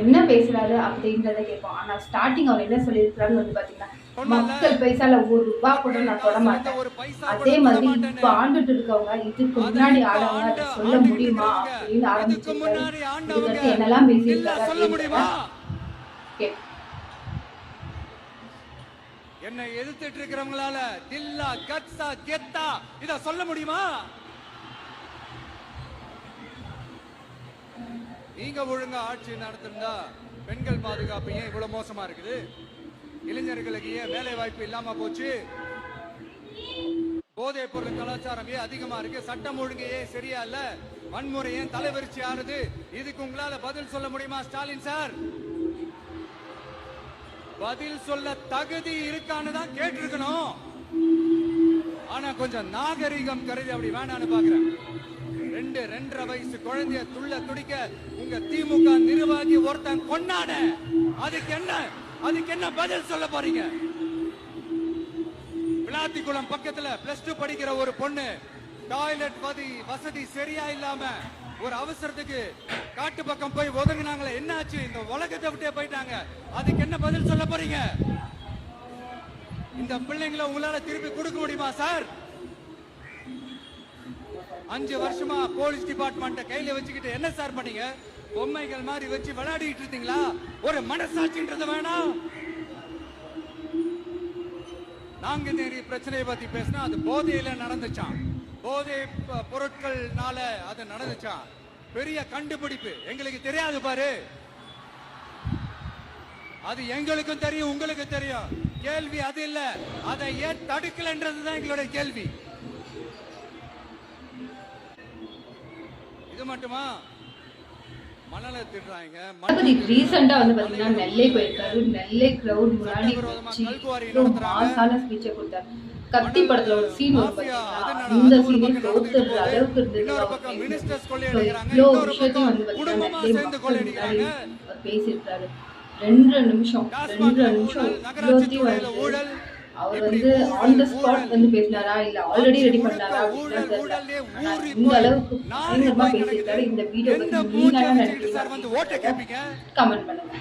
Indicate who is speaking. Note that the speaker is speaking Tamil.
Speaker 1: என்ன பேசுறாரு அப்படின்றத கேட்போம். ஆனா ஸ்டார்டிங் அவர் என்ன சொல்லியிருக்கிறாரு வந்து பாத்தீங்கன்னா, மக்கள் பைசால ₹1 கூட நான் தொட மாட்டேன். அதே மாதிரி இப்ப ஆண்டுட்டு இருக்கவங்க இதுக்கு முன்னாடி ஆடவங்க அதை சொல்ல முடியுமா அப்படின்னு ஆரம்பிச்சிருக்காரு. இதுக்கு என்னெல்லாம் பேசியிருக்காரு அப்படின்னு
Speaker 2: என்னை எதிர்த்துட்டு இருக்கிறவங்களால தில்லா கட்சா கெத்தா இத சொல்ல முடியுமா? நீங்க ஒழுங்கா ஆட்சி நடத்திருந்தா பெண்கள் பாதுகாப்பு ஏன் இவ்வளவு மோசமா இருக்குது? இளைஞர்களுக்கு ஏன் வேலை வாய்ப்பு இல்லாம போச்சு? போதைப் பொருள் கலாச்சாரம் ஏன் அதிகமா இருக்கு? சட்டம் ஒழுங்கு ஏன் சரியா இல்ல? வன்முறை ஏன் தலைவரிச்சி ஆறுது? இதுக்கு உங்களால பதில் சொல்ல முடியுமா ஸ்டாலின் சார்? பதில் சொல்ல தகுதி இருக்கான்னு தான் கேட்டிருக்கணும். ஆனா கொஞ்சம் நாகரிகம் கருதி அப்படி வேணான்னு பாக்குறேன். 2.5 வயசு குழந்தைய துள்ள துடிக்க உங்க திமுக நிர்வாகி ஒருத்தன் கொண்டாட அதுக்கு என்ன பதில் சொல்ல போறீங்க? விளாத்திக்குளம் பக்கத்துல +2 படிக்கிற ஒரு பொண்ணு டாய்லெட் வசதி சரியா இல்லாம ஒரு அவசரத்துக்கு காட்டு பக்கம் போய் ஒதுங்கினாங்களே, என்ன ஆச்சு? இந்த உலகத்தை விட்டே போயிட்டாங்க. அதுக்கு என்ன பதில் சொல்ல போறீங்க? இந்த பிள்ளைங்களை உங்களால திருப்பி கொடுக்க முடியுமா சார்? 5 வருஷமா போலீஸ் டிபார்ட்மெண்ட் கையில வச்சுக்கிட்டு என்ன சார் பண்ணீங்க? பொம்மைகள் மாதிரி வச்சு விளையாடிட்டு இருந்தீங்களா? ஒரு மனசாட்சின்றது வேணாம். நாங்குநேரி பிரச்சனையை பத்தி பேசினா அது போதையில நடந்துச்சான், போதை பொருட்கள்னால அது நடந்துச்சான். பெரிய கண்டுபிடிப்பு எங்களுக்கு தெரியாது பாரு. அது எங்களுக்கும் தெரியும், உங்களுக்கு தெரியும். கேள்வி அது இல்ல, அதை ஏன் தடுக்கலன்றதுதான் எங்களுடைய கேள்வி. இது மட்டுமா? மணலை திடுறாங்க.
Speaker 1: ரீசெண்டா வந்து பாத்தீங்கன்னா நெல்லை போயிருக்காரு. நெல்லை கிரவுட் முன்னாடி மாசான ஸ்பீச்சை கொடுத்தாரு. கத்தி படத்துல ஒரு சீன் வரும் பாத்தீங்களா, இந்த சீனே தோத்துற அளவுக்கு இருந்தது. இவ்வளோ விஷயத்தையும் வந்து பாத்தீங்கன்னா நெல்லை மக்கள் முன்னாடி பேசியிருக்காரு. 2 நிமிஷம் இவ்வளோத்தையும் வந்து அவர் வந்து ஆன் த ஸ்பாட் வந்து பேசினாரா இல்ல ஆல்ரெடி ரெடி பண்ணாரா அப்படின்னு தெரியல. ஆனா இந்த அளவுக்கு பயங்கரமா பேசியிருக்காரு. இந்த வீடியோ பத்தி நீங்க என்ன நினைக்கிறீங்க? கமெண்ட் பண்ணுங்க.